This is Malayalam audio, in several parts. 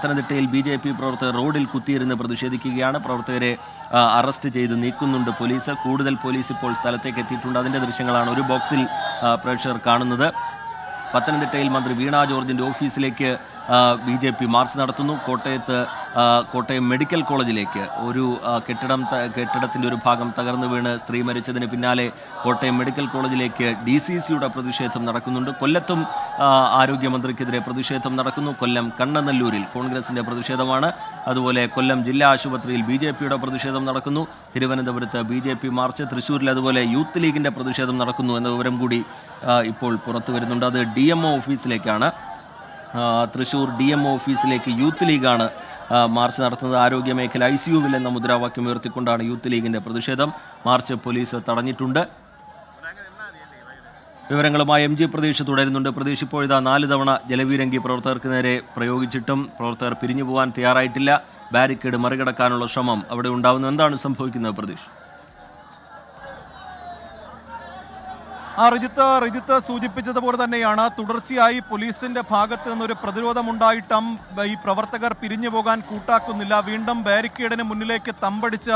പത്തനംതിട്ടയിൽ BJP പ്രവർത്തകർ റോഡിൽ കുത്തിയിരുന്ന് പ്രതിഷേധിക്കുകയാണ്. പ്രവർത്തകരെ അറസ്റ്റ് ചെയ്ത് നീക്കുന്നുണ്ട് പോലീസ്. കൂടുതൽ പോലീസ് ഇപ്പോൾ സ്ഥലത്തേക്ക് എത്തിയിട്ടുണ്ട്. അതിൻ്റെ ദൃശ്യങ്ങളാണ് ഒരു ബോക്സിൽ പ്രേക്ഷകർ കാണുന്നത്. പത്തനംതിട്ടയിൽ മന്ത്രി വീണ ജോർജിൻ്റെ ഓഫീസിലേക്ക് BJP മാർച്ച് നടത്തുന്നു. കോട്ടയം മെഡിക്കൽ കോളേജിലേക്ക് ഒരു കെട്ടിടത്തിൻ്റെ ഒരു ഭാഗം തകർന്നു വീണ് സ്ത്രീ മരിച്ചതിന് പിന്നാലെ കോട്ടയം മെഡിക്കൽ കോളേജിലേക്ക് DCCയുടെ പ്രതിഷേധം നടക്കുന്നുണ്ട്. കൊല്ലത്തും ആരോഗ്യമന്ത്രിക്കെതിരെ പ്രതിഷേധം നടക്കുന്നു. കൊല്ലം കണ്ണനല്ലൂരിൽ കോൺഗ്രസിൻ്റെ പ്രതിഷേധമാണ്. അതുപോലെ കൊല്ലം ജില്ലാ ആശുപത്രിയിൽ BJPയുടെ പ്രതിഷേധം നടക്കുന്നു. തിരുവനന്തപുരത്ത് BJP മാർച്ച്, തൃശ്ശൂരിൽ അതുപോലെ യൂത്ത് ലീഗിൻ്റെ പ്രതിഷേധം നടക്കുന്നു എന്ന വിവരം കൂടി ഇപ്പോൾ പുറത്തു വരുന്നുണ്ട്. അത് DMO ഓഫീസിലേക്കാണ്. തൃശ്ശൂർ DMO ഓഫീസിലേക്ക് യൂത്ത് ലീഗാണ് മാർച്ച് നടത്തുന്നത്. ആരോഗ്യമേഖല ICUവിൽ എന്ന മുദ്രാവാക്യം ഉയർത്തിക്കൊണ്ടാണ് യൂത്ത് ലീഗിൻ്റെ പ്രതിഷേധം. മാർച്ച് പോലീസ് തടഞ്ഞിട്ടുണ്ട്. വിവരങ്ങളുമായി MG പ്രതീഷ് തുടരുന്നുണ്ട്. പ്രതീഷ്, ഇപ്പോഴിതാ 4 തവണ ജലപീരങ്കി പ്രവർത്തകർക്ക് നേരെ പ്രയോഗിച്ചിട്ടും പ്രവർത്തകർ പിരിഞ്ഞു പോകാൻ തയ്യാറായിട്ടില്ല. ബാരിക്കേഡ് മറികടക്കാനുള്ള ശ്രമം അവിടെ ഉണ്ടാവുന്നു. എന്താണ് സംഭവിക്കുന്നത് പ്രതീഷ്? റിജിത്ത് സൂചിപ്പിച്ചതുപോലെ തന്നെയാണ് തുടർച്ചയായി പോലീസിന്റെ ഭാഗത്ത് നിന്നൊരു പ്രതിരോധമുണ്ടായിട്ടും ഈ പ്രവർത്തകർ പിരിഞ്ഞു പോകാൻ കൂട്ടാക്കുന്നില്ല. വീണ്ടും ബാരിക്കേഡിന് മുന്നിലേക്ക് തമ്പടിച്ച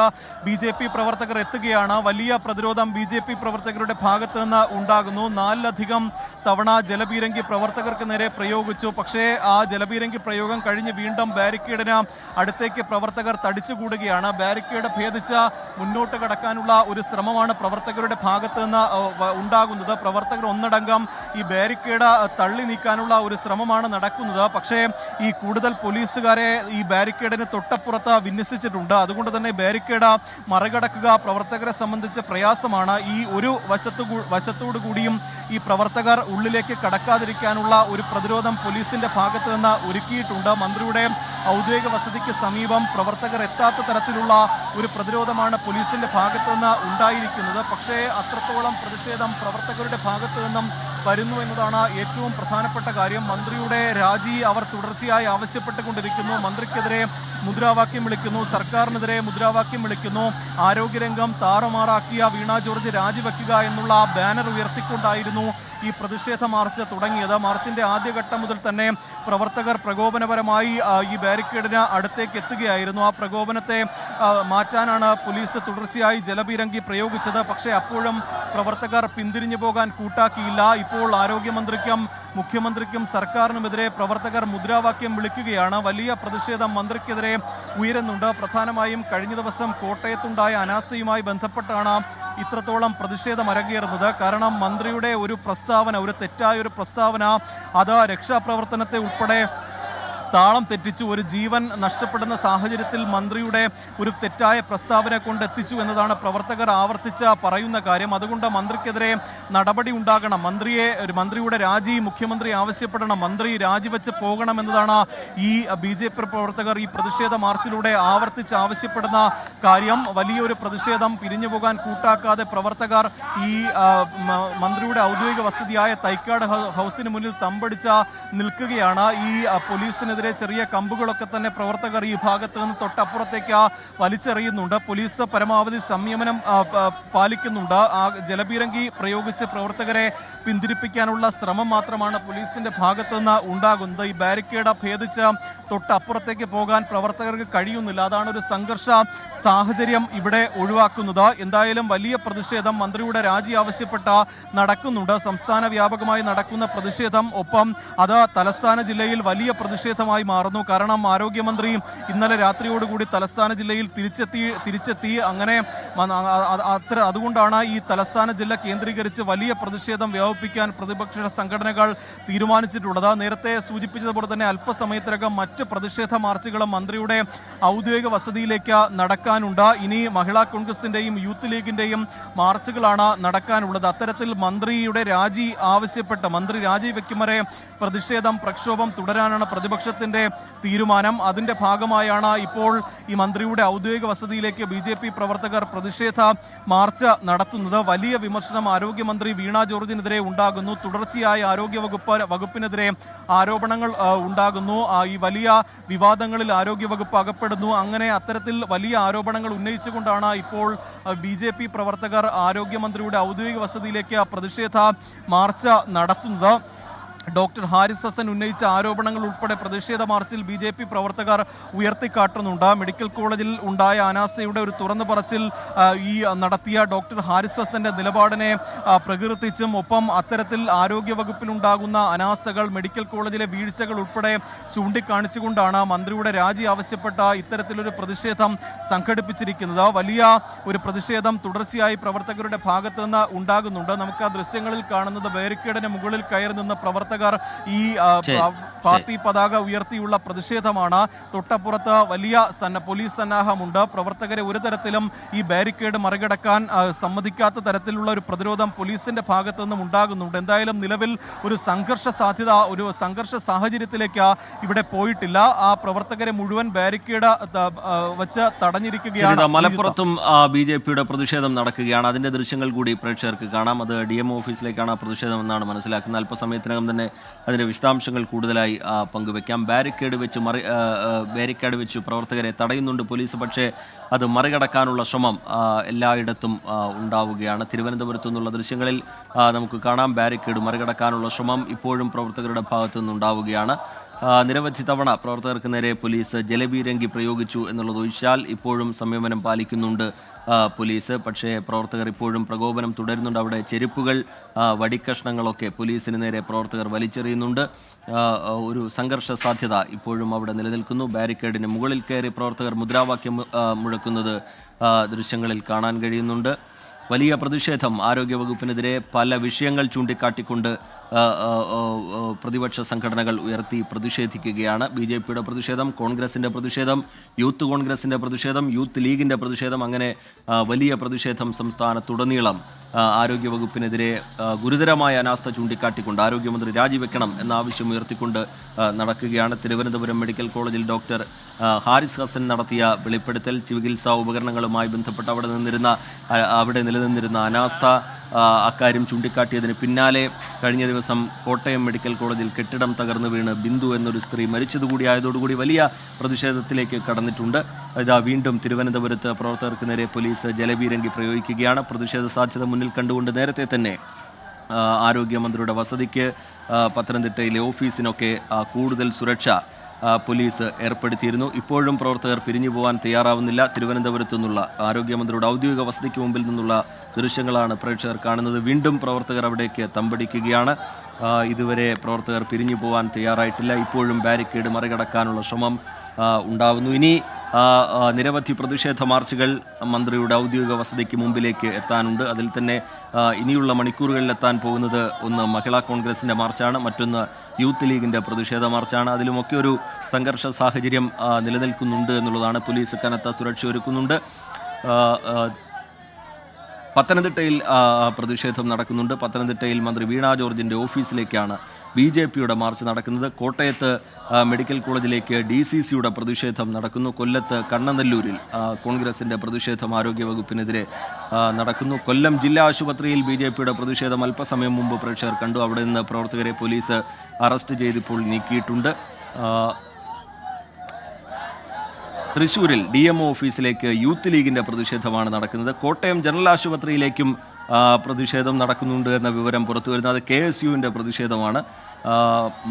BJP പ്രവർത്തകർ എത്തുകയാണ്. വലിയ പ്രതിരോധം BJP പ്രവർത്തകരുടെ ഭാഗത്ത് നിന്ന് ഉണ്ടാകുന്നു. 4ലധികം തവണ ജലപീരങ്കി പ്രവർത്തകർക്ക് നേരെ പ്രയോഗിച്ചു. പക്ഷേ ആ ജലപീരങ്കി പ്രയോഗം കഴിഞ്ഞ് വീണ്ടും ബാരിക്കേഡിന് അടുത്തേക്ക് പ്രവർത്തകർ തടിച്ചുകൂടുകയാണ്. ബാരിക്കേഡ് ഭേദിച്ച് മുന്നോട്ട് കടക്കാനുള്ള ഒരു ശ്രമമാണ് പ്രവർത്തകരുടെ ഭാഗത്ത് നിന്ന് ഉണ്ടാകുന്നത്. പ്രവർത്തകർ ഒന്നടങ്കം ഈ ബാരിക്കേഡ് തള്ളി നീക്കാനുള്ള ഒരു ശ്രമമാണ് നടക്കുന്നത്. പക്ഷേ ഈ കൂടുതൽ പോലീസുകാരെ ഈ ബാരിക്കേഡിന് തൊട്ടപ്പുറത്ത് വിന്യസിച്ചിട്ടുണ്ട്. അതുകൊണ്ട് തന്നെ ബാരിക്കേഡ് മറികടക്കുക പ്രവർത്തകരെ സംബന്ധിച്ച് പ്രയാസമാണ്. ഈ ഒരു വശത്തോടു കൂടിയും ഈ പ്രവർത്തകർ ഉള്ളിലേക്ക് കടക്കാതിരിക്കാനുള്ള ഒരു പ്രതിരോധം പോലീസിന്റെ ഭാഗത്ത് നിന്ന് ഒരുക്കിയിട്ടുണ്ട്. മന്ത്രിയുടെ ഔദ്യോഗിക വസതിക്ക് സമീപം പ്രവർത്തകർ എത്താത്ത തരത്തിലുള്ള ഒരു പ്രതിരോധമാണ് പോലീസിന്റെ ഭാഗത്ത് നിന്ന് ഉണ്ടായിരിക്കുന്നത്. പക്ഷേ അത്രത്തോളം പ്രതിഷേധം പ്രവർത്തകരുടെ ഭാഗത്ത് നിന്നും വരുന്നു എന്നതാണ് ഏറ്റവും പ്രധാനപ്പെട്ട കാര്യം. മന്ത്രിയുടെ രാജി അവർ തുടർച്ചയായി ആവശ്യപ്പെട്ടുകൊണ്ടിരിക്കുന്നു. മന്ത്രിക്കെതിരെ മുദ്രാവാക്യം വിളിക്കുന്നു, സർക്കാരിനെതിരെ മുദ്രാവാക്യം വിളിക്കുന്നു. ആരോഗ്യരംഗം താറുമാറാക്കിയ വീണ ജോർജ് രാജിവെക്കുക എന്നുള്ള ബാനർ ഉയർത്തിക്കൊണ്ടായിരുന്നു ഈ പ്രതിഷേധ മാർച്ച് തുടങ്ങിയത്. മാർച്ചിന്റെ ആദ്യഘട്ടം മുതൽ തന്നെ പ്രവർത്തകർ പ്രകോപനപരമായി ഈ ബാരിക്കേഡിന് അടുത്തേക്ക് എത്തുകയായിരുന്നു. ആ പ്രകോപനത്തെ മാറ്റാനാണ് പോലീസ് തുടർച്ചയായി ജലപീരങ്കി പ്രയോഗിച്ചത്. പക്ഷേ അപ്പോഴും പ്രവർത്തകർ പിന്തിരിഞ്ഞു പോകാൻ കൂട്ടാക്കിയില്ല. ഇപ്പോൾ ആരോഗ്യമന്ത്രിക്കും മുഖ്യമന്ത്രിക്കും സർക്കാരിനുമെതിരെ പ്രവർത്തകർ മുദ്രാവാക്യം വിളിക്കുകയാണ്. വലിയ പ്രതിഷേധം മന്ത്രിക്കെതിരെ ഉയരുന്നുണ്ട്. പ്രധാനമായും കഴിഞ്ഞ ദിവസം കോട്ടയത്തുണ്ടായ അനാസ്ഥയുമായി ബന്ധപ്പെട്ടാണ് ഇത്രത്തോളം പ്രതിഷേധം അരങ്ങേറുന്നത്. കാരണം മന്ത്രിയുടെ ഒരു തെറ്റായ ഒരു പ്രസ്താവന അത് രക്ഷാപ്രവർത്തനത്തെ ഉൾപ്പെടെ താളം തെറ്റിച്ചു. ഒരു ജീവൻ നഷ്ടപ്പെടുന്ന സാഹചര്യത്തിൽ മന്ത്രിയുടെ ഒരു തെറ്റായ പ്രസ്താവന കൊണ്ടെത്തിച്ചു എന്നതാണ് പ്രവർത്തകർ ആവർത്തിച്ച് പറയുന്ന കാര്യം. അതുകൊണ്ട് മന്ത്രിക്കെതിരെ നടപടി ഉണ്ടാകണം, മന്ത്രിയുടെ രാജി മുഖ്യമന്ത്രി ആവശ്യപ്പെടണം, മന്ത്രി രാജിവെച്ച് പോകണമെന്നതാണ് ഈ BJP പ്രവർത്തകർ ഈ പ്രതിഷേധ മാർച്ചിലൂടെ ആവർത്തിച്ച് ആവശ്യപ്പെടുന്ന കാര്യം. വലിയൊരു പ്രതിഷേധം പിരിഞ്ഞു പോകാൻ കൂട്ടാക്കാതെ പ്രവർത്തകർ ഈ മന്ത്രിയുടെ ഔദ്യോഗിക വസതിയായ തൈക്കാട് ഹൗസിന് മുന്നിൽ തമ്പടിച്ച് നിൽക്കുകയാണ്. ഈ പോലീസിന് ചെറിയ കമ്പുകളൊക്കെ തന്നെ പ്രവർത്തകർ ഈ ഭാഗത്ത് നിന്ന് തൊട്ടപ്പുറത്തേക്ക് വലിച്ചെറിയുന്നുണ്ട്. പോലീസ് പരമാവധി സംയമനം പാലിക്കുന്നുണ്ട്. ആ ജലപീരങ്കി പ്രയോഗിച്ച് പ്രവർത്തകരെ പിന്തിരിപ്പിക്കാനുള്ള ശ്രമം മാത്രമാണ് പോലീസിന്റെ ഭാഗത്ത് നിന്ന് ഉണ്ടാകുന്നത്. ഈ ബാരിക്കേഡ് ഭേദിച്ച് തൊട്ടപ്പുറത്തേക്ക് പോകാൻ പ്രവർത്തകർക്ക് കഴിയുന്നില്ല. അതാണ് ഒരു സംഘർഷ സാഹചര്യം ഇവിടെ ഒഴിവാക്കുന്നത്. എന്തായാലും വലിയ പ്രതിഷേധം മന്ത്രിയുടെ രാജി ആവശ്യപ്പെട്ട നടക്കുന്നുണ്ട്. സംസ്ഥാന വ്യാപകമായി നടക്കുന്ന പ്രതിഷേധം, ഒപ്പം അത് തലസ്ഥാന ജില്ലയിൽ വലിയ പ്രതിഷേധമായി മാറുന്നു. കാരണം ആരോഗ്യമന്ത്രി ഇന്നലെ രാത്രിയോടുകൂടി തലസ്ഥാന ജില്ലയിൽ തിരിച്ചെത്തി. അങ്ങനെ അതുകൊണ്ടാണ് ഈ തലസ്ഥാന ജില്ല കേന്ദ്രീകരിച്ച് വലിയ പ്രതിഷേധം വ്യാപിപ്പിക്കാൻ പ്രതിപക്ഷ സംഘടനകൾ തീരുമാനിച്ചിട്ടുള്ളത്. നേരത്തെ സൂചിപ്പിച്ചതുപോലെ തന്നെ അല്പസമയത്തിനകം മറ്റ് പ്രതിഷേധ മാർച്ചുകളും മന്ത്രിയുടെ ഔദ്യോഗിക വസതിയിലേക്ക് നടക്കാനുണ്ട്. ഇനി മഹിളാ കോൺഗ്രസിന്റെയും യൂത്ത് ലീഗിന്റെയും മാർച്ചുകളാണ് നടക്കാനുള്ളത്. അത്തരത്തിൽ മന്ത്രിയുടെ രാജി ആവശ്യപ്പെട്ട് മന്ത്രി രാജിവെക്കും വരെ പ്രക്ഷോഭം തുടരാനാണ് പ്രതിപക്ഷത്തിന്റെ തീരുമാനം. അതിന്റെ ഭാഗമായാണ് ഇപ്പോൾ ഈ മന്ത്രിയുടെ ഔദ്യോഗിക വസതിയിലേക്ക് BJP പ്രവർത്തകർ പ്രതിഷേധ മാർച്ച് നടത്തുന്നത്. വലിയ വിമർശനം ആരോഗ്യമന്ത്രി വീണ ജോർജിനെതിരെ ഉണ്ടാകുന്നു. തുടർച്ചയായി വകുപ്പിനെതിരെ ആരോപണങ്ങൾ ഉണ്ടാകുന്നു. ഈ വലിയ വിവാദങ്ങളിൽ ആരോഗ്യവകുപ്പ് അകപ്പെടുന്നു. അങ്ങനെ അത്തരത്തിൽ വലിയ ആരോപണങ്ങൾ ഉന്നയിച്ചുകൊണ്ടാണ് ഇപ്പോൾ BJP പ്രവർത്തകർ ആരോഗ്യമന്ത്രിയുടെ ഔദ്യോഗിക വസതിയിലേക്ക് പ്രതിഷേധ മാർച്ച് നടത്തുന്നത്. ഡോക്ടർ ഹാരിസ് ഹസൻ ഉന്നയിച്ച ആരോപണങ്ങൾ ഉൾപ്പെടെ പ്രതിഷേധ മാർച്ചിൽ BJP പ്രവർത്തകർ ഉയർത്തിക്കാട്ടുന്നുണ്ട്. മെഡിക്കൽ കോളേജിൽ ഉണ്ടായ അനാസ്ഥയുടെ ഒരു തുറന്നു പറച്ചിൽ നടത്തിയ ഡോക്ടർ ഹാരിസ് ഹസന്റെ നിലപാടിനെ പ്രകീർത്തിച്ചും ഒപ്പം അത്തരത്തിൽ ആരോഗ്യവകുപ്പിലുണ്ടാകുന്ന അനാസ്ഥകൾ, മെഡിക്കൽ കോളേജിലെ വീഴ്ചകൾ ഉൾപ്പെടെ ചൂണ്ടിക്കാണിച്ചുകൊണ്ടാണ് മന്ത്രിയുടെ രാജി ആവശ്യപ്പെട്ട ഇത്തരത്തിലൊരു പ്രതിഷേധം സംഘടിപ്പിച്ചിരിക്കുന്നത്. വലിയ ഒരു പ്രതിഷേധം തുടർച്ചയായി പ്രവർത്തകരുടെ ഭാഗത്തു നിന്ന് ഉണ്ടാകുന്നുണ്ട്. നമുക്ക് ആ ദൃശ്യങ്ങളിൽ കാണുന്നത് ബാരിക്കേഡിന് മുകളിൽ കയറി നിന്ന പ്രവർത്തകർ ഈ പാർട്ടി പതാക ഉയർത്തിയുള്ള പ്രതിഷേധമാണ്. തൊട്ടപ്പുറത്ത് വലിയ പോലീസ് സന്നാഹമുണ്ട്. പ്രവർത്തകരെ ഒരു തരത്തിലും ഈ ബാരിക്കേഡ് മറികടക്കാൻ സമ്മതിക്കാത്ത തരത്തിലുള്ള ഒരു പ്രതിരോധം പോലീസിന്റെ ഭാഗത്തു നിന്നും ഉണ്ടാകുന്നുണ്ട്. എന്തായാലും നിലവിൽ ഒരു സംഘർഷ സാഹചര്യത്തിലേക്ക് ഇവിടെ പോയിട്ടില്ല. ആ പ്രവർത്തകരെ മുഴുവൻ ബാരിക്കേഡ് വെച്ച് തടഞ്ഞിരിക്കുകയാണ്. മലപ്പുറത്തും BJPയുടെ പ്രതിഷേധം നടക്കുകയാണ്. അതിന്റെ ദൃശ്യങ്ങൾ കൂടി പ്രേക്ഷകർക്ക് കാണാം. അത് DMO ഓഫീസിലേക്കാണ് ആ പ്രതിഷേധം എന്നാണ് മനസ്സിലാക്കുന്നത്. അല്പസമയത്തിനകം തന്നെ അതിന്റെ വിശദാംശങ്ങൾ കൂടുതലായി പങ്കുവെക്കാം. ബാരിക്കേഡ് വെച്ച് പ്രവർത്തകരെ തടയുന്നുണ്ട് പോലീസ്. പക്ഷേ അത് മറികടക്കാനുള്ള ശ്രമം എല്ലായിടത്തും ഉണ്ടാവുകയാണ്. തിരുവനന്തപുരത്തു നിന്നുള്ള ദൃശ്യങ്ങളിൽ നമുക്ക് കാണാം. ബാരിക്കേഡ് മറികടക്കാനുള്ള ശ്രമം ഇപ്പോഴും പ്രവർത്തകരുടെ ഭാഗത്തു നിന്നുണ്ടാവുകയാണ്. നിരവധി തവണ പ്രവർത്തകർക്ക് നേരെ പോലീസ് ജലപീരങ്കി പ്രയോഗിച്ചു എന്നുള്ളത് ഒഴിച്ചാൽ ഇപ്പോഴും സംയമനം പാലിക്കുന്നുണ്ട് പോലീസ്. പക്ഷേ പ്രവർത്തകർ ഇപ്പോഴും പ്രകോപനം തുടരുന്നുണ്ട്. അവിടെ ചെരുപ്പുകൾ, വടിക്കഷ്ണങ്ങളൊക്കെ പോലീസിന് നേരെ പ്രവർത്തകർ വലിച്ചെറിയുന്നുണ്ട്. ഒരു സംഘർഷ സാധ്യത ഇപ്പോഴും അവിടെ നിലനിൽക്കുന്നു. ബാരിക്കേഡിന് മുകളിൽ കയറി പ്രവർത്തകർ മുദ്രാവാക്യം മുഴക്കുന്നത് ദൃശ്യങ്ങളിൽ കാണാൻ കഴിയുന്നുണ്ട്. വലിയ പ്രതിഷേധം ആരോഗ്യവകുപ്പിനെതിരെ പല വിഷയങ്ങൾ ചൂണ്ടിക്കാട്ടിക്കൊണ്ട് പ്രതിപക്ഷ സംഘടനകൾ ഉയർത്തി പ്രതിഷേധിക്കുകയാണ്. BJPയുടെ പ്രതിഷേധം, കോൺഗ്രസിൻ്റെ പ്രതിഷേധം, യൂത്ത് കോൺഗ്രസിൻ്റെ പ്രതിഷേധം, യൂത്ത് ലീഗിൻ്റെ പ്രതിഷേധം, അങ്ങനെ വലിയ പ്രതിഷേധം സംസ്ഥാനത്തുടനീളം ആരോഗ്യവകുപ്പിനെതിരെ ഗുരുതരമായ അനാസ്ഥ ചൂണ്ടിക്കാട്ടിക്കൊണ്ട് ആരോഗ്യമന്ത്രി രാജിവെക്കണം എന്ന ആവശ്യം ഉയർത്തിക്കൊണ്ട് നടക്കുകയാണ്. തിരുവനന്തപുരം മെഡിക്കൽ കോളേജിൽ ഡോക്ടർ ഹാരിസ് ഹസൻ നടത്തിയ വെളിപ്പെടുത്തൽ, ചികിത്സാ ഉപകരണങ്ങളുമായി ബന്ധപ്പെട്ട് അവിടെ നിലനിന്നിരുന്ന അനാസ്ഥ, അക്കാര്യം ചൂണ്ടിക്കാട്ടിയതിന് പിന്നാലെ കഴിഞ്ഞ ദിവസം കോട്ടയം മെഡിക്കൽ കോളേജിൽ കെട്ടിടം തകർന്നു വീണ് ബിന്ദു എന്നൊരു സ്ത്രീ മരിച്ചതുകൂടി ആയതോടുകൂടി വലിയ പ്രതിഷേധത്തിലേക്ക് കടന്നിട്ടുണ്ട്. ഇതാ വീണ്ടും തിരുവനന്തപുരത്ത് പ്രവർത്തകർക്ക് നേരെ പോലീസ് ജലപീരങ്കി പ്രയോഗിക്കുകയാണ്. പ്രതിഷേധ സാധ്യത മുന്നിൽ കണ്ടുകൊണ്ട് നേരത്തെ തന്നെ ആരോഗ്യമന്ത്രിയുടെ വസതിക്ക്, പത്തനംതിട്ടയിലെ ഓഫീസിനൊക്കെ കൂടുതൽ സുരക്ഷ പോലീസ് ഏർപ്പെടുത്തിയിരുന്നു. ഇപ്പോഴും പ്രവർത്തകർ പിരിഞ്ഞു പോകാൻ തയ്യാറാവുന്നില്ല. തിരുവനന്തപുരത്തു നിന്നുള്ള ആരോഗ്യമന്ത്രിയുടെ ഔദ്യോഗിക വസതിക്ക് മുമ്പിൽ നിന്നുള്ള ദൃശ്യങ്ങളാണ് പ്രേക്ഷകർ കാണുന്നത്. വീണ്ടും പ്രവർത്തകർ അവിടേക്ക് തമ്പടിക്കുകയാണ്. ഇതുവരെ പ്രവർത്തകർ പിരിഞ്ഞു പോകാൻ തയ്യാറായിട്ടില്ല. ഇപ്പോഴും ബാരിക്കേഡ് മറികടക്കാനുള്ള ശ്രമം ഉണ്ടാവുന്നു. ഇനി നിരവധി പ്രതിഷേധ മാർച്ചുകൾ മന്ത്രിയുടെ ഔദ്യോഗിക വസതിക്ക് മുമ്പിലേക്ക് എത്താനുണ്ട്. അതിൽ തന്നെ ഇനിയുള്ള മണിക്കൂറുകളിൽ എത്താൻ പോകുന്നത് ഒന്ന് മഹിളാ കോൺഗ്രസിൻ്റെ മാർച്ചാണ്, മറ്റൊന്ന് യൂത്ത് ലീഗിൻ്റെ പ്രതിഷേധ മാർച്ചാണ്. അതിലുമൊക്കെ ഒരു സംഘർഷ സാഹചര്യം നിലനിൽക്കുന്നുണ്ട് എന്നുള്ളതാണ്. പോലീസ് കനത്ത സുരക്ഷ ഒരുക്കുന്നുണ്ട്. പത്തനംതിട്ടയിൽ പ്രതിഷേധം നടക്കുന്നുണ്ട്. പത്തനംതിട്ടയിൽ മന്ത്രി വീണ ജോർജിൻ്റെ ഓഫീസിലേക്കാണ് BJPയുടെ മാർച്ച് നടക്കുന്നത്. കോട്ടയത്ത് മെഡിക്കൽ കോളേജിലേക്ക് DCCയുടെ പ്രതിഷേധം നടക്കുന്നു. കൊല്ലത്ത് കണ്ണനല്ലൂരിൽ കോൺഗ്രസിൻ്റെ പ്രതിഷേധം ആരോഗ്യവകുപ്പിനെതിരെ നടക്കുന്നു. കൊല്ലം ജില്ലാ ആശുപത്രിയിൽ BJPയുടെ പ്രതിഷേധം അല്പസമയം മുമ്പ് പ്രേക്ഷകർ കണ്ടു. അവിടെ നിന്ന് പ്രവർത്തകരെ പോലീസ് അറസ്റ്റ് ചെയ്തിപ്പോൾ നീക്കിയിട്ടുണ്ട്. തൃശ്ശൂരിൽ DMO ഓഫീസിലേക്ക് യൂത്ത് ലീഗിൻ്റെ പ്രതിഷേധമാണ് നടക്കുന്നത്. കോട്ടയം ജനറൽ ആശുപത്രിയിലേക്കും പ്രതിഷേധം നടക്കുന്നുണ്ട് എന്ന വിവരം പുറത്തു വരുന്നത്. അത് KSUവിൻ്റെ പ്രതിഷേധമാണ്.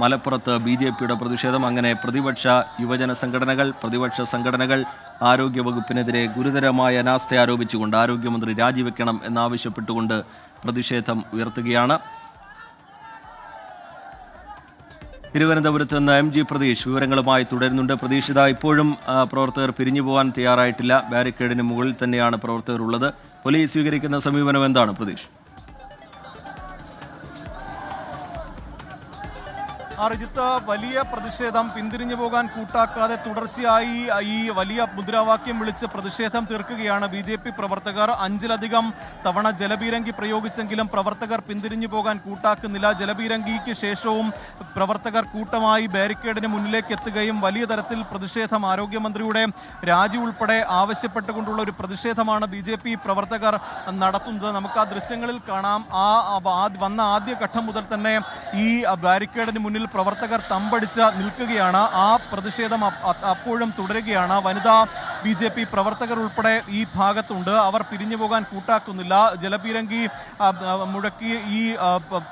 മലപ്പുറത്ത് BJPയുടെ പ്രതിഷേധം. അങ്ങനെ പ്രതിപക്ഷ യുവജന സംഘടനകൾ, പ്രതിപക്ഷ സംഘടനകൾ ആരോഗ്യവകുപ്പിനെതിരെ ഗുരുതരമായ അനാസ്ഥ ആരോപിച്ചുകൊണ്ട് ആരോഗ്യമന്ത്രി രാജിവെക്കണം എന്നാവശ്യപ്പെട്ടുകൊണ്ട് പ്രതിഷേധം ഉയർത്തുകയാണ്. തിരുവനന്തപുരത്ത് നിന്ന് MG പ്രതീഷ് വിവരങ്ങളുമായി തുടരുന്നുണ്ട്. പ്രതീക്ഷിത ഇപ്പോഴും പ്രവർത്തകർ പിരിഞ്ഞു പോകാൻ തയ്യാറായിട്ടില്ല. ബാരിക്കേഡിന് മുകളിൽ തന്നെയാണ് പ്രവർത്തകർ ഉള്ളത്. പോലീസ് സ്വീകരിക്കുന്ന സമീപനം എന്താണ് പ്രതീഷ്? റിജിത്ത്, വലിയ പ്രതിഷേധം പിന്തിരിഞ്ഞു പോകാൻ കൂട്ടാക്കാതെ തുടർച്ചയായി ഈ വലിയ മുദ്രാവാക്യം വിളിച്ച് പ്രതിഷേധം തീർക്കുകയാണ് BJP പ്രവർത്തകർ. 5ലധികം തവണ ജലപീരങ്കി പ്രയോഗിച്ചെങ്കിലും പ്രവർത്തകർ പിന്തിരിഞ്ഞു പോകാൻ കൂട്ടാക്കുന്നില്ല. ജലപീരങ്കിക്ക് ശേഷവും പ്രവർത്തകർ കൂട്ടമായി ബാരിക്കേഡിന് മുന്നിലേക്ക് എത്തുകയും വലിയ തരത്തിൽ പ്രതിഷേധം, ആരോഗ്യമന്ത്രിയുടെ രാജി ഉൾപ്പെടെ ആവശ്യപ്പെട്ടുകൊണ്ടുള്ള ഒരു പ്രതിഷേധമാണ് BJP പ്രവർത്തകർ നടത്തുന്നത്. നമുക്ക് ആ ദൃശ്യങ്ങളിൽ കാണാം. വന്ന ആദ്യ ഘട്ടം മുതൽ തന്നെ ഈ ബാരിക്കേഡിന് മുന്നിൽ പ്രവർത്തകർ തമ്പടിച്ച് നിൽക്കുകയാണ്. ആ പ്രതിഷേധം അപ്പോഴും തുടരുകയാണ്. വനിതാ BJP പ്രവർത്തകർ ഉൾപ്പെടെ ഈ ഭാഗത്തുണ്ട്. അവർ പിരിഞ്ഞു പോകാൻ കൂട്ടാക്കുന്നില്ല. ജലപീരങ്കി മുഴക്കി ഈ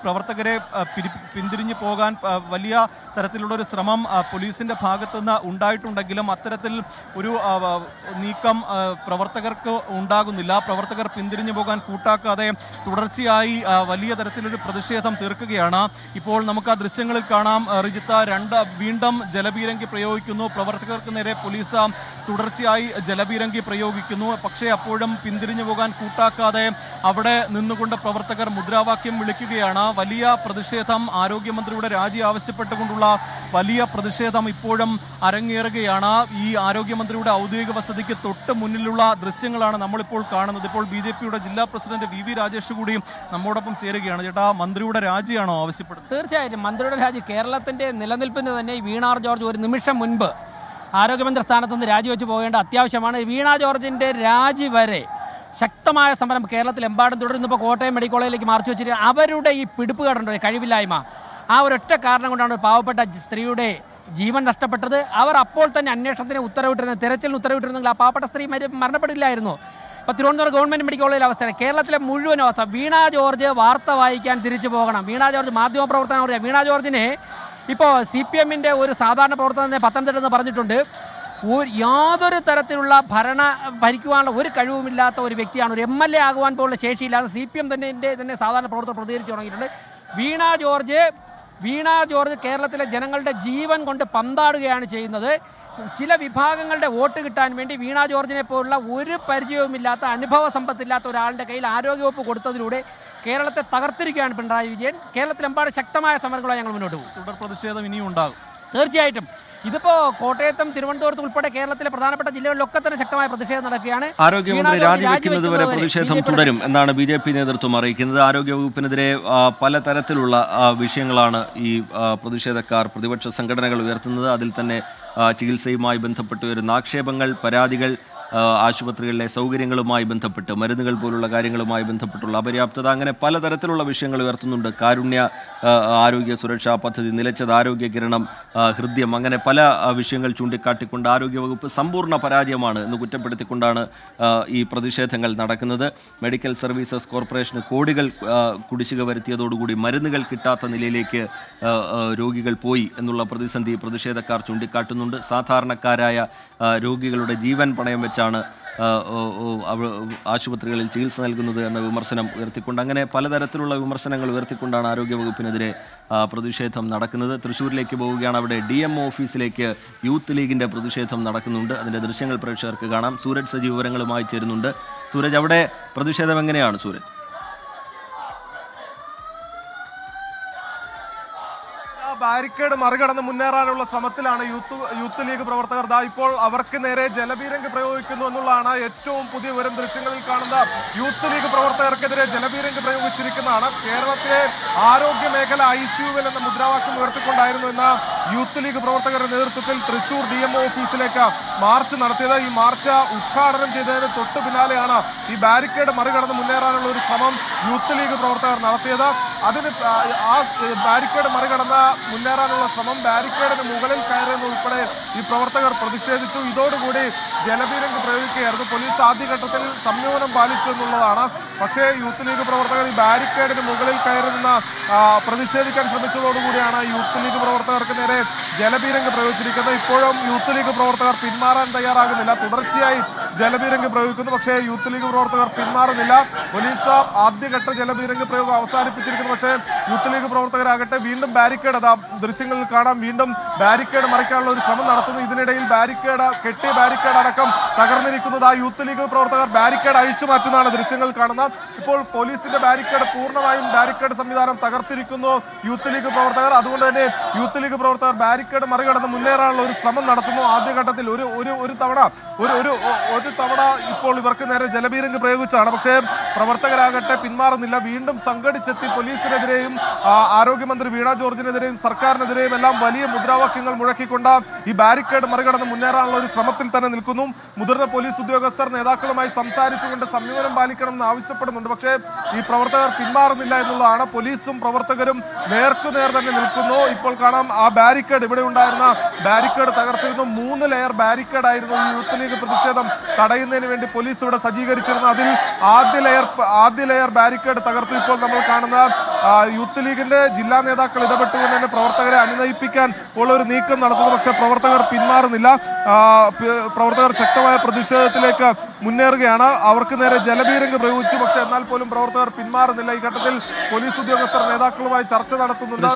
പ്രവർത്തകരെ പിന്തിരിഞ്ഞു പോകാൻ വലിയ തരത്തിലുള്ള ഒരു ശ്രമം പോലീസിന്റെ ഭാഗത്തുനിന്ന് ഉണ്ടായിട്ടുണ്ടെങ്കിലും അത്തരത്തിൽ ഒരു നീക്കം പ്രവർത്തകർക്ക് ഉണ്ടാകുന്നില്ല. പ്രവർത്തകർ പിന്തിരിഞ്ഞു പോകാൻ കൂട്ടാക്കാതെ തുടർച്ചയായി വലിയ തരത്തിലൊരു പ്രതിഷേധം തീർക്കുകയാണ്. ഇപ്പോൾ നമുക്ക് ആ ദൃശ്യങ്ങളിൽ കാണാം, റിജിത്ത, വീണ്ടും ജലപീരങ്കി പ്രയോഗിക്കുന്നു. പ്രവർത്തകർക്ക് നേരെ പോലീസ് തുടർച്ചയായി ജലപീരങ്കി പ്രയോഗിക്കുന്നു. പക്ഷേ അപ്പോഴും പിന്തിരിഞ്ഞു പോകാൻ കൂട്ടാക്കാതെ അവിടെ നിന്നുകൊണ്ട് പ്രവർത്തകർ മുദ്രാവാക്യം വിളിക്കുകയാണ്. വലിയ പ്രതിഷേധം, ആരോഗ്യമന്ത്രിയുടെ രാജി ആവശ്യപ്പെട്ടുകൊണ്ടുള്ള വലിയ പ്രതിഷേധം ഇപ്പോഴും അരങ്ങേറുകയാണ്. ഈ ആരോഗ്യമന്ത്രിയുടെ ഔദ്യോഗിക വസതിക്ക് തൊട്ട് മുന്നിലുള്ള ദൃശ്യങ്ങളാണ് നമ്മളിപ്പോൾ കാണുന്നത്. ഇപ്പോൾ BJPയുടെ ജില്ലാ പ്രസിഡന്റ് VV രാജേഷ് കൂടി നമ്മോടൊപ്പം ചേരുകയാണ്. ചേട്ടാ, മന്ത്രിയുടെ രാജിയാണോ ആവശ്യപ്പെടുന്നത്? തീർച്ചയായിട്ടും മന്ത്രിയുടെ രാജി. കേരളത്തിന്റെ നിലനിൽപ്പിന് തന്നെ വീണ ജോർജ് ഒരു നിമിഷം മുൻപ് ആരോഗ്യമന്ത്രി സ്ഥാനത്ത് നിന്ന് രാജിവെച്ച് പോകേണ്ട അത്യാവശ്യമാണ്. വീണ ജോർജിന്റെ രാജി വരെ ശക്തമായ സമരം കേരളത്തിലെമ്പാടും തുടരുന്നു. ഇപ്പോൾ കോട്ടയം മെഡിക്കൽ കോളേജിലേക്ക് മാർച്ച് വെച്ചിരിക്കുന്നത് അവരുടെ ഈ പിടിപ്പുകേടുണ്ടോ, കഴിവില്ലായ്മ, ആ ഒരൊറ്റ കാരണം കൊണ്ടാണ് പാവപ്പെട്ട സ്ത്രീയുടെ ജീവൻ നഷ്ടപ്പെട്ടത്. അവർ അപ്പോൾ തന്നെ അന്വേഷണത്തിന് ഉത്തരവിട്ടിരുന്നത്, തിരച്ചിലിന് ഉത്തരവിട്ടിരുന്നെങ്കിൽ ആ പാവപ്പെട്ട സ്ത്രീ മരണപ്പെടില്ലായിരുന്നു. ഇപ്പോൾ തിരുവനന്തപുരം ഗവൺമെൻറ് മെഡിക്കൽ കോളേജിലെ അവസ്ഥയാണ്. കേരളത്തിലെ മുഴുവൻ അവസ്ഥ. വീണ ജോർജ് വാർത്ത വായിക്കാൻ തിരിച്ചു പോകണം. വീണ ജോർജ് മാധ്യമപ്രവർത്തനം പറയാം. വീണ ജോർജിനെ ഇപ്പോൾ CPMന്റെ ഒരു സാധാരണ പ്രവർത്തനം പത്തനംതിട്ട പറഞ്ഞിട്ടുണ്ട്. യാതൊരു തരത്തിലുള്ള ഭരിക്കുവാനുള്ള ഒരു കഴിവുമില്ലാത്ത ഒരു വ്യക്തിയാണ്. ഒരു MLA ആകുവാൻ പോലുള്ള ശേഷിയില്ലാതെ CPM തന്നെ സാധാരണ പ്രവർത്തകർ പ്രതികരിച്ചു തുടങ്ങിയിട്ടുണ്ട്. വീണ ജോർജ് കേരളത്തിലെ ജനങ്ങളുടെ ജീവൻ കൊണ്ട് പന്താടുകയാണ് ചെയ്യുന്നത്. ചില വിഭാഗങ്ങളുടെ വോട്ട് കിട്ടാൻ വേണ്ടി വീണ ജോർജിനെ പോലുള്ള ഒരു പരിചയവുമില്ലാത്ത, അനുഭവ സമ്പത്തില്ലാത്ത ഒരാളുടെ കയ്യിൽ ആരോഗ്യവകുപ്പ് കൊടുത്തതിലൂടെ കേരളത്തെ തകർത്തിരിക്കുകയാണ് പിണറായി വിജയൻ. കേരളത്തിലെമ്പാട് ശക്തമായ സമരങ്ങളാണ് ഞങ്ങൾ മുന്നോട്ട് പോകും. തുടർ പ്രതിഷേധം ഇനിയും ഉണ്ടാകും. തീർച്ചയായിട്ടും. ഇതിപ്പോൾ കോട്ടയത്തും തിരുവനന്തപുരത്തും ഉൾപ്പെടെ കേരളത്തിലെ പ്രധാനപ്പെട്ട ജില്ലകളിലൊക്കെ തന്നെ ശക്തമായ പ്രതിഷേധം നടക്കുകയാണ്. ആരോഗ്യമന്ത്രി രാജിവെക്കുന്നതുവരെ പ്രതിഷേധം തുടരും എന്നാണ് BJP നേതൃത്വം അറിയിക്കുന്നത്. ആരോഗ്യവകുപ്പിനെതിരെ പലതരത്തിലുള്ള വിഷയങ്ങളാണ് ഈ പ്രതിഷേധക്കാർ, പ്രതിപക്ഷ സംഘടനകൾ ഉയർത്തുന്നത്. അതിൽ തന്നെ ചികിത്സയുമായി ബന്ധപ്പെട്ട് വരുന്ന ആക്ഷേപങ്ങൾ, പരാതികൾ, ആശുപത്രികളിലെ സൗകര്യങ്ങളുമായി ബന്ധപ്പെട്ട്, മരുന്നുകൾ പോലുള്ള കാര്യങ്ങളുമായി ബന്ധപ്പെട്ടുള്ള അപര്യാപ്തത, അങ്ങനെ പലതരത്തിലുള്ള വിഷയങ്ങൾ ഉയർത്തുന്നുണ്ട്. കാരുണ്യ ആരോഗ്യ സുരക്ഷാ പദ്ധതി നിലച്ചത്, ആരോഗ്യ കിരണം, ഹൃദ്യം, അങ്ങനെ പല വിഷയങ്ങൾ ചൂണ്ടിക്കാട്ടിക്കൊണ്ട് ആരോഗ്യവകുപ്പ് സമ്പൂർണ്ണ പരാജയമാണ് എന്ന് കുറ്റപ്പെടുത്തിക്കൊണ്ടാണ് ഈ പ്രതിഷേധങ്ങൾ നടക്കുന്നത്. മെഡിക്കൽ സർവീസസ് കോർപ്പറേഷന് കോടികൾ കുടിശ്ശിക വരുത്തിയതോടുകൂടി മരുന്നുകൾ കിട്ടാത്ത നിലയിലേക്ക് രോഗികൾ പോയി എന്നുള്ള പ്രതിസന്ധി പ്രതിഷേധക്കാർ ചൂണ്ടിക്കാട്ടുന്നുണ്ട്. സാധാരണക്കാരായ രോഗികളുടെ ജീവൻ പണയം വെച്ചാണ് ആശുപത്രികളിൽ ചികിത്സ നൽകുന്നത് എന്ന വിമർശനം ഉയർത്തിക്കൊണ്ട്, അങ്ങനെ പലതരത്തിലുള്ള വിമർശനങ്ങൾ ഉയർത്തിക്കൊണ്ടാണ് ആരോഗ്യവകുപ്പിനെതിരെ പ്രതിഷേധം നടക്കുന്നത്. തൃശ്ശൂരിലേക്ക് പോവുകയാണ്. അവിടെ DMO ഓഫീസിലേക്ക് യൂത്ത് ലീഗിൻ്റെ പ്രതിഷേധം നടക്കുന്നുണ്ട്. അതിൻ്റെ ദൃശ്യങ്ങൾ പ്രേക്ഷകർക്ക് കാണാം. സൂരജ് സജീവ് വിവരങ്ങളുമായി ചേരുന്നുണ്ട്. സൂരജ്, അവിടെ പ്രതിഷേധം എങ്ങനെയാണ് സൂരജ്? ബാരിക്കേഡ് മറികടന്ന് മുന്നേറാനുള്ള ശ്രമത്തിലാണ് യൂത്ത് ലീഗ് പ്രവർത്തകർ. ഇപ്പോൾ അവർക്ക് നേരെ ജലപീരങ്കി പ്രയോഗിക്കുന്നു എന്നുള്ളതാണ് ഏറ്റവും പുതിയ വിവരം. ദൃശ്യങ്ങളിൽ കാണുന്ന യൂത്ത് ലീഗ് പ്രവർത്തകർക്കെതിരെ ജലപീരങ്കി പ്രയോഗിച്ചിരിക്കുന്നതാണ്. കേരളത്തിലെ ആരോഗ്യ മേഖല ICUവിൽ എന്ന മുദ്രാവാക്യം ഉയർത്തിക്കൊണ്ടായിരുന്നു ഇന്ന് യൂത്ത് ലീഗ് പ്രവർത്തകരുടെ നേതൃത്വത്തിൽ തൃശൂർ DMO ഓഫീസിലേക്ക് മാർച്ച് നടത്തിയത്. ഈ മാർച്ച് ഉദ്ഘാടനം ചെയ്തതിന് തൊട്ടു പിന്നാലെയാണ് ഈ ബാരിക്കേഡ് മറികടന്ന് മുന്നേറാനുള്ള ഒരു ശ്രമം യൂത്ത് ലീഗ് പ്രവർത്തകർ നടത്തിയത്. അതിന് ആ ബാരിക്കേഡ് മറികടന്ന് മുന്നേറാനുള്ള ശ്രമം, ബാരിക്കേഡിന് മുകളിൽ കയറുന്നതുൾപ്പെടെ ഈ പ്രവർത്തകർ പ്രതിഷേധിച്ചു. ഇതോടുകൂടി ജലപീരങ്കി പ്രയോഗിക്കുകയായിരുന്നു. പോലീസ് ആദ്യഘട്ടത്തിൽ സംയമനം പാലിച്ചു എന്നുള്ളതാണ്. പക്ഷേ യൂത്ത് ലീഗ് പ്രവർത്തകർ ഈ ബാരിക്കേഡിന് മുകളിൽ കയറി നിന്ന് പ്രതിഷേധിക്കാൻ ശ്രമിച്ചതോടുകൂടിയാണ് യൂത്ത് ലീഗ് പ്രവർത്തകർക്ക് നേരെ ജലപീരങ്കി പ്രയോഗിച്ചിരിക്കുന്നത്. ഇപ്പോഴും യൂത്ത് ലീഗ് പ്രവർത്തകർ പിന്മാറാൻ തയ്യാറാകുന്നില്ല. തുടർച്ചയായി ജലപീരങ്കി പ്രയോഗിക്കുന്നു. പക്ഷേ യൂത്ത് ലീഗ് പ്രവർത്തകർ പിന്മാറുന്നില്ല. പോലീസ് ആദ്യഘട്ട ജലപീരങ്കി പ്രയോഗം അവസാനിപ്പിച്ചിരിക്കുന്നു. പക്ഷേ യൂത്ത് ലീഗ് പ്രവർത്തകരാകട്ടെ വീണ്ടും ബാരിക്കേഡ്, ദൃശ്യങ്ങളിൽ കാണാം, വീണ്ടും ബാരിക്കേഡ് മറിക്കാനുള്ള ഒരു ശ്രമം നടത്തുന്നു. ഇതിനിടയിൽ കെട്ടിയ ബാരിക്കേഡ് അടക്കം തകർന്നിരിക്കുന്നത്. ആ യൂത്ത് ലീഗ് പ്രവർത്തകർ ബാരിക്കേഡ് അഴിച്ചു മാറ്റുന്നതാണ് ദൃശ്യങ്ങൾ കാണുന്നത്. ഇപ്പോൾ പോലീസിന്റെ ബാരിക്കേഡ് പൂർണ്ണമായും ബാരിക്കേഡ് സംവിധാനം തകർത്തിരിക്കുന്നു യൂത്ത് ലീഗ് പ്രവർത്തകർ. അതുകൊണ്ട് തന്നെ യൂത്ത് ലീഗ് പ്രവർത്തകർ ബാരിക്കേഡ് മറികടന്ന് മുന്നേറാനുള്ള ഒരു ശ്രമം നടത്തുന്നു. ആദ്യഘട്ടത്തിൽ ഒരു തവണ ആദ്യ തവണ ഇപ്പോൾ ഇവർക്ക് നേരെ ജലപീരങ്കി പ്രയോഗിച്ചതാണ്. പക്ഷേ പ്രവർത്തകരാകട്ടെ പിന്മാറുന്നില്ല. വീണ്ടും സംഘടിച്ചെത്തി പോലീസിനെതിരെയും ആരോഗ്യമന്ത്രി വീണ ജോർജിനെതിരെയും സർക്കാരിനെതിരെയും എല്ലാം വലിയ മുദ്രാവാക്യങ്ങൾ മുഴക്കിക്കൊണ്ട് ഈ ബാരിക്കേഡ് മറികടന്ന് മുന്നേറാനുള്ള ഒരു ശ്രമത്തിൽ തന്നെ നിൽക്കുന്നു. മുതിർന്ന പോലീസ് ഉദ്യോഗസ്ഥർ നേതാക്കളുമായി സംസാരിച്ചുകൊണ്ട് സംയമനം പാലിക്കണമെന്ന് ആവശ്യപ്പെടുന്നുണ്ട്. പക്ഷേ ഈ പ്രവർത്തകർ പിന്മാറുന്നില്ല എന്നുള്ളതാണ്. പോലീസും പ്രവർത്തകരും നേർക്കുനേർ തന്നെ നിൽക്കുന്നു. ഇപ്പോൾ കാണാം ആ ബാരിക്കേഡ്, ഇവിടെ ഉണ്ടായിരുന്ന ബാരിക്കേഡ് തകർത്തിരുന്നു. 3 ലെയർ ബാരിക്കേഡ് ആയിരുന്നു ഈ യൂത്ത് ലീഗ് പ്രതിഷേധം തടയുന്നതിന് വേണ്ടി പോലീസ് ഇവിടെ സജ്ജീകരിച്ചിരുന്നു. അതിൽ ആദ്യ ലെയർ ബാരിക്കേഡ് തകർത്തു. ഇപ്പോൾ നമ്മൾ കാണുന്ന യൂത്ത് ലീഗിന്റെ ജില്ലാ നേതാക്കൾ ഇടപെട്ടുകൊണ്ട് തന്നെ പ്രവർത്തകരെ അനുനയിപ്പിക്കാൻ ഉള്ള ഒരു നീക്കം നടത്തുന്നു. പക്ഷേ പ്രവർത്തകർ പിന്മാറുന്നില്ല. പ്രവർത്തകർ ശക്തമായ പ്രതിഷേധത്തിലേക്ക് മുന്നേറുകയാണ്. അവർക്ക് നേരെ ജലപീരങ്കി പ്രയോഗിച്ചു. പക്ഷേ എന്നാൽ പോലും പ്രവർത്തകർ പിന്മാറുന്നില്ല. ഈ ഘട്ടത്തിൽ പോലീസ് ഉദ്യോഗസ്ഥർ നേതാക്കളുമായി ചർച്ച നടത്തുന്നുണ്ട്.